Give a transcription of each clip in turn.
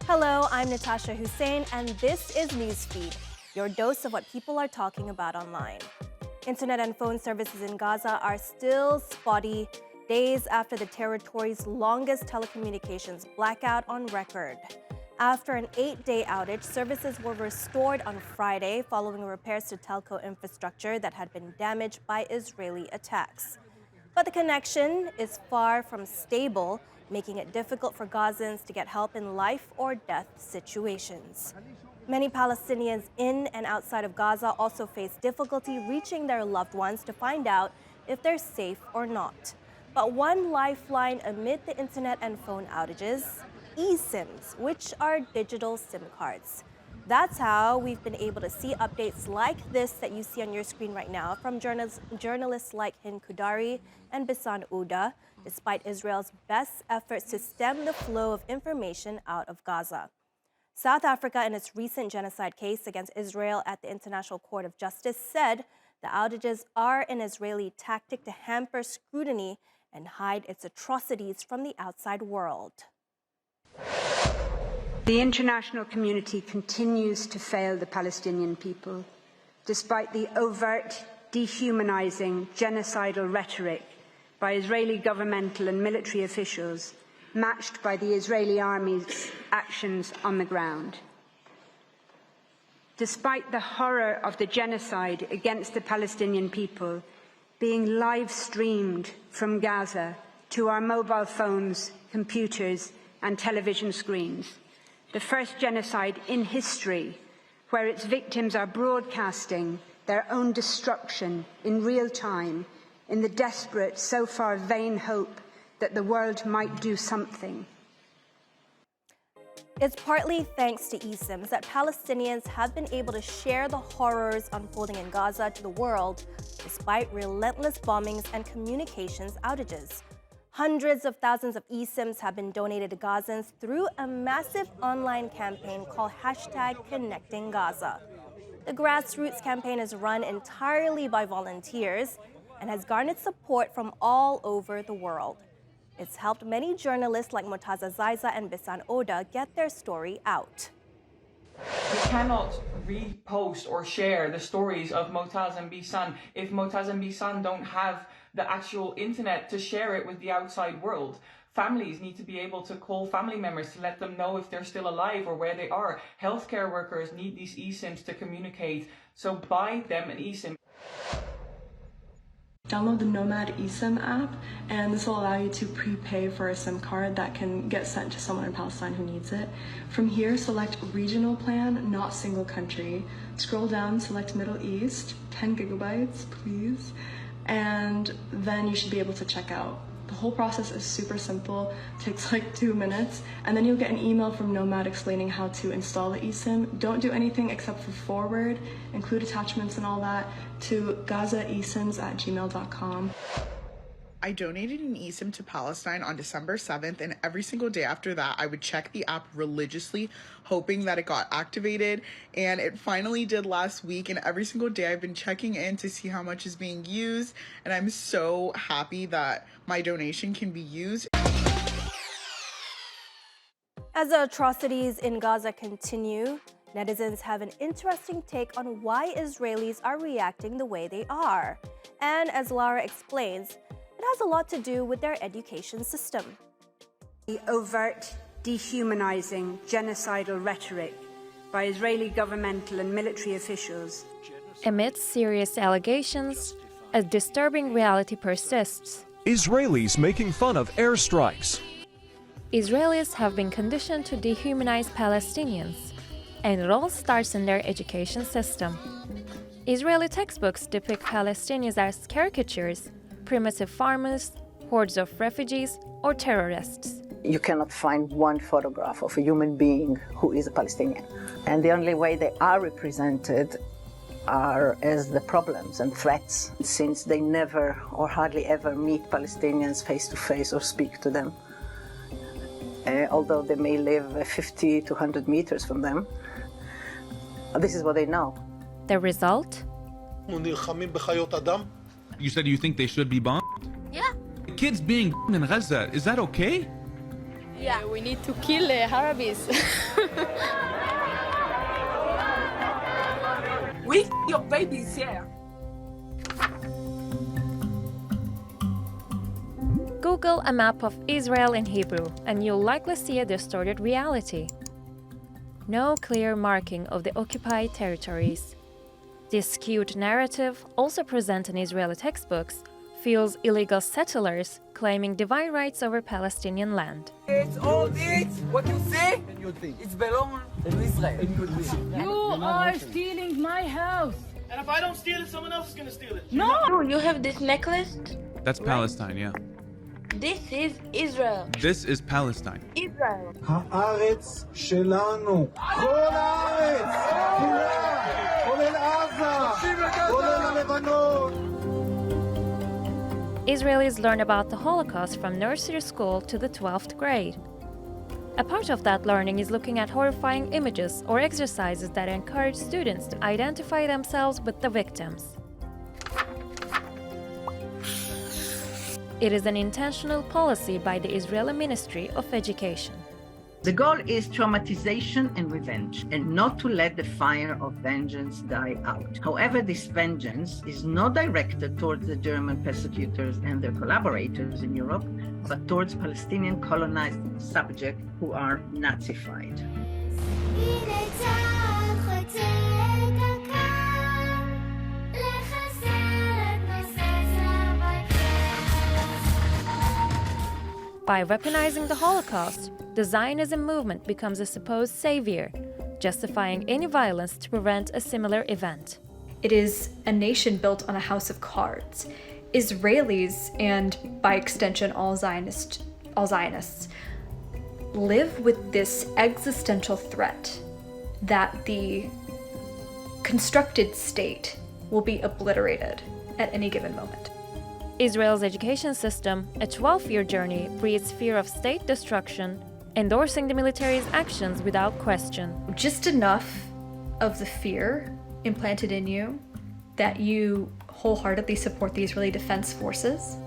Hello, I'm Natasha Hussein, and this is Newsfeed, your dose of what people are talking about online. Internet and phone services in Gaza are still spotty, days after the territory's longest telecommunications blackout on record. After an 8-day outage, services were restored on Friday following repairs to telco infrastructure that had been damaged by Israeli attacks. But the connection is far from stable, making it difficult for Gazans to get help in life or death situations. Many Palestinians in and outside of Gaza also face difficulty reaching their loved ones to find out if they're safe or not. But one lifeline amid the internet and phone outages, eSims, which are digital SIM cards. That's how we've been able to see updates like this that you see on your screen right now from journalists like Hind Kudari and Bisan Uda, despite Israel's best efforts to stem the flow of information out of Gaza. South Africa, in its recent genocide case against Israel at the International Court of Justice, said the outages are an Israeli tactic to hamper scrutiny and hide its atrocities from the outside world. The international community continues to fail the Palestinian people, despite the overt, dehumanizing, genocidal rhetoric by Israeli governmental and military officials, matched by the Israeli army's actions on the ground. Despite the horror of the genocide against the Palestinian people being live-streamed from Gaza to our mobile phones, computers, and television screens, the first genocide in history where its victims are broadcasting their own destruction in real time in the desperate, so far vain hope that the world might do something. It's partly thanks to eSims that Palestinians have been able to share the horrors unfolding in Gaza to the world, despite relentless bombings and communications outages. Hundreds of thousands of eSims have been donated to Gazans through a massive online campaign called #ConnectingGaza. The grassroots campaign is run entirely by volunteers and has garnered support from all over the world. It's helped many journalists like Murtaza Zaiza and Bisan Oda get their story out. You cannot repost or share the stories of Motaz and Bisan if Motaz and Bisan don't have the actual internet to share it with the outside world. Families need to be able to call family members to let them know if they're still alive or where they are. Healthcare workers need these eSIMs to communicate, so buy them an eSIM. Download the Nomad eSIM app, and this will allow you to prepay for a SIM card that can get sent to someone in Palestine who needs it. From here, select regional plan, not single country. Scroll down, select Middle East, 10 gigabytes, please, and then you should be able to check out. The whole process is super simple, takes like 2 minutes, and then you'll get an email from Nomad explaining how to install the eSIM. Don't do anything except for forward, include attachments and all that, to gazaesims@gmail.com. I donated an eSIM to Palestine on December 7th, and every single day after that, I would check the app religiously, hoping that it got activated, and it finally did last week, and every single day I've been checking in to see how much is being used, and I'm so happy that my donation can be used. As the atrocities in Gaza continue, netizens have an interesting take on why Israelis are reacting the way they are. And as Lara explains, it has a lot to do with their education system. The overt, dehumanizing, genocidal rhetoric by Israeli governmental and military officials. Amidst serious allegations, a disturbing reality persists. Israelis making fun of airstrikes. Israelis have been conditioned to dehumanize Palestinians, and it all starts in their education system. Israeli textbooks depict Palestinians as caricatures, primitive farmers, hordes of refugees, or terrorists. You cannot find one photograph of a human being who is a Palestinian. And the only way they are represented are as the problems and threats, since they never or hardly ever meet Palestinians face to face or speak to them. Although they may live 50 to 100 meters from them, this is what they know. The result? You said you think they should be bombed? Yeah. The kids being bombed in Gaza, is that okay? Yeah, we need to kill the Arabs. We your babies here. Google a map of Israel in Hebrew, and you'll likely see a distorted reality. No clear marking of the occupied territories. This skewed narrative, also present in Israeli textbooks, fuels illegal settlers claiming divine rights over Palestinian land. It's all this. What you see? It's belong to Israel. You are stealing my house. And if I don't steal it, someone else is gonna steal it. No! You have this necklace? That's Palestine, yeah. This is Israel. This is Palestine. Israel. הארץ שלנו. כל הארץ. כולה. כולל עזה. כולל הלבנון. Israelis learn about the Holocaust from nursery school to the 12th grade. A part of that learning is looking at horrifying images or exercises that encourage students to identify themselves with the victims. It is an intentional policy by the Israeli Ministry of Education. The goal is traumatization and revenge, and not to let the fire of vengeance die out. However, this vengeance is not directed towards the German persecutors and their collaborators in Europe, but towards Palestinian colonized subjects who are Nazified. By weaponizing the Holocaust, the Zionism movement becomes a supposed savior, justifying any violence to prevent a similar event. It is a nation built on a house of cards. Israelis, and by extension all Zionists, live with this existential threat that the constructed state will be obliterated at any given moment. Israel's education system, a 12-year journey, breeds fear of state destruction, endorsing the military's actions without question. Just enough of the fear implanted in you that you wholeheartedly support the Israeli Defense Forces.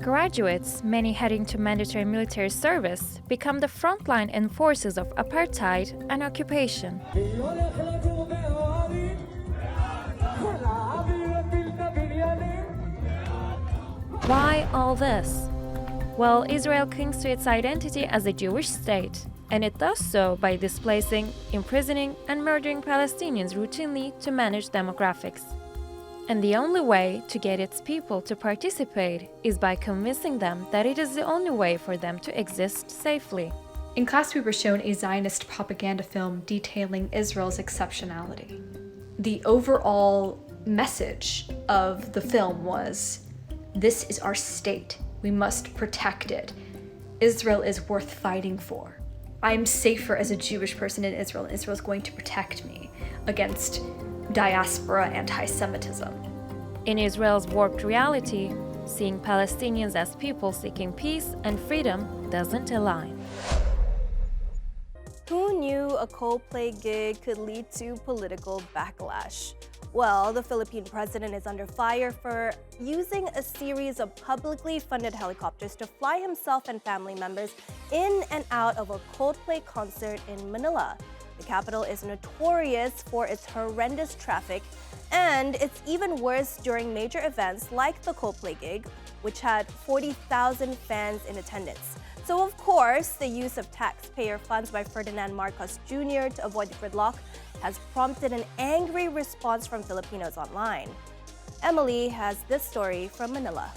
Graduates, many heading to mandatory military service, become the frontline enforcers of apartheid and occupation. Why all this? Well, Israel clings to its identity as a Jewish state, and it does so by displacing, imprisoning, and murdering Palestinians routinely to manage demographics. And the only way to get its people to participate is by convincing them that it is the only way for them to exist safely. In class, we were shown a Zionist propaganda film detailing Israel's exceptionality. The overall message of the film was, this is our state. We must protect it. Israel is worth fighting for. I'm safer as a Jewish person in Israel, and Israel is going to protect me against diaspora anti-Semitism. In Israel's warped reality, seeing Palestinians as people seeking peace and freedom doesn't align. Who knew a Coldplay gig could lead to political backlash? Well, the Philippine president is under fire for using a series of publicly funded helicopters to fly himself and family members in and out of a Coldplay concert in Manila. The capital is notorious for its horrendous traffic, and it's even worse during major events like the Coldplay gig, which had 40,000 fans in attendance. So of course, the use of taxpayer funds by Ferdinand Marcos Jr. to avoid the gridlock has prompted an angry response from Filipinos online. Emily has this story from Manila.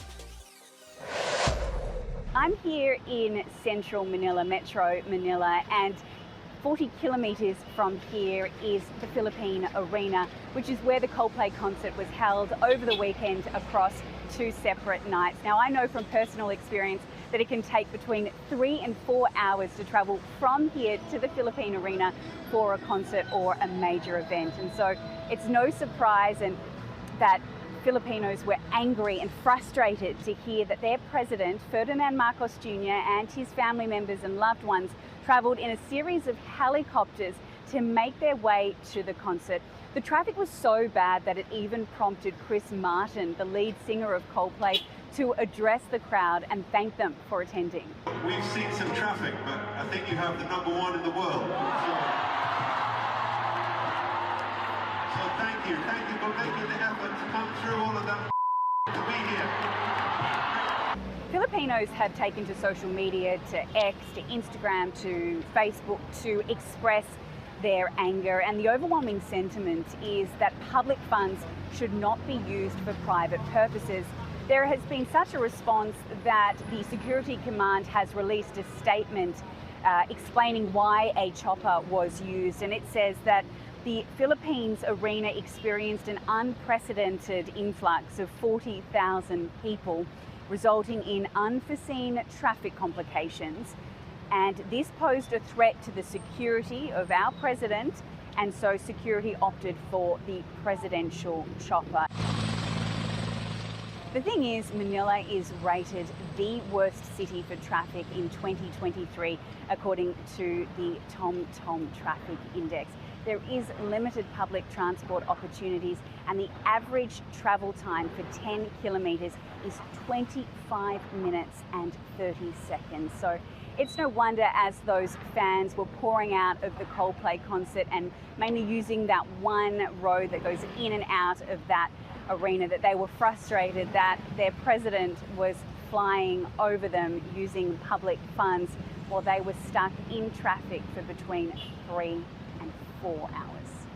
I'm here in central Manila, Metro Manila, and 40 kilometres from here is the Philippine Arena, which is where the Coldplay concert was held over the weekend across 2 separate nights. Now, I know from personal experience that it can take between 3 and 4 hours to travel from here to the Philippine Arena for a concert or a major event. And so it's no surprise that Filipinos were angry and frustrated to hear that their president, Ferdinand Marcos Jr., and his family members and loved ones travelled in a series of helicopters to make their way to the concert. The traffic was so bad that it even prompted Chris Martin, the lead singer of Coldplay, to address the crowd and thank them for attending. We've seen some traffic, but I think you have the #1 in the world. So thank you for making the effort to come through all of that to be here. Filipinos have taken to social media, to X, to Instagram, to Facebook to express their anger, and the overwhelming sentiment is that public funds should not be used for private purposes. There has been such a response that the Security Command has released a statement explaining why a chopper was used, and it says that the Philippines arena experienced an unprecedented influx of 40,000 people, resulting in unforeseen traffic complications. And this posed a threat to the security of our president, and so security opted for the presidential chopper. The thing is, Manila is rated the worst city for traffic in 2023, according to the TomTom Traffic Index. There is limited public transport opportunities, and the average travel time for 10 kilometres is 25 minutes and 30 seconds. So it's no wonder, as those fans were pouring out of the Coldplay concert and mainly using that one road that goes in and out of that arena, that they were frustrated that their president was flying over them using public funds while they were stuck in traffic for between 3 and 4 hours.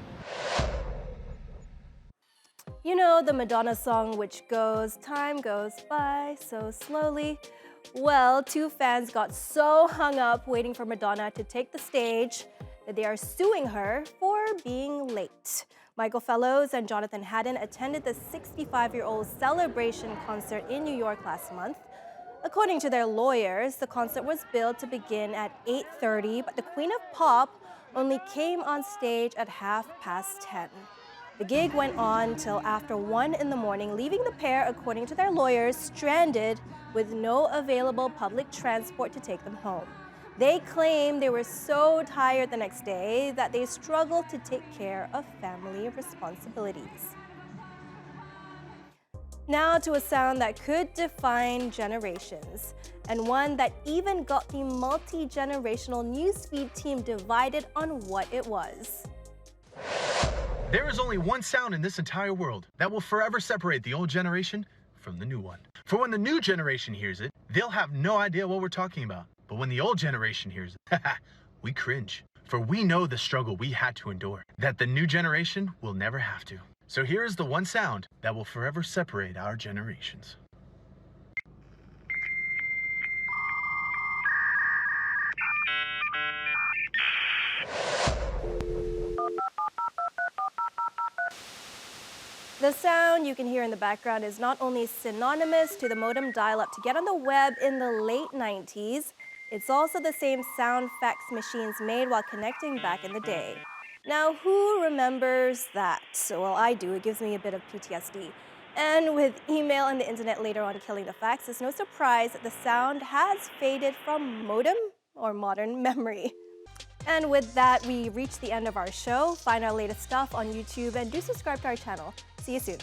You know the Madonna song which goes, "Time goes by so slowly." Well, two fans got so hung up waiting for Madonna to take the stage that they are suing her for being late. Michael Fellows and Jonathan Haddon attended the 65-year-old celebration concert in New York last month. According to their lawyers, the concert was billed to begin at 8:30, but the Queen of Pop only came on stage at 10:30. The gig went on till after 1 in the morning, leaving the pair, according to their lawyers, stranded with no available public transport to take them home. They claim they were so tired the next day that they struggled to take care of family responsibilities. Now to a sound that could define generations, and one that even got the multi-generational newsfeed team divided on what it was. There is only one sound in this entire world that will forever separate the old generation from the new one. For when the new generation hears it, they'll have no idea what we're talking about. But when the old generation hears it, we cringe. For we know the struggle we had to endure, that the new generation will never have to. So here is the one sound that will forever separate our generations. The sound you can hear in the background is not only synonymous to the modem dial-up to get on the web in the late 90s, it's also the same sound fax machines made while connecting back in the day. Now, who remembers that? Well, I do. It gives me a bit of PTSD. And with email and the internet later on killing the fax, it's no surprise that the sound has faded from modem or modern memory. And with that, we reach the end of our show. Find our latest stuff on YouTube and do subscribe to our channel. See you soon.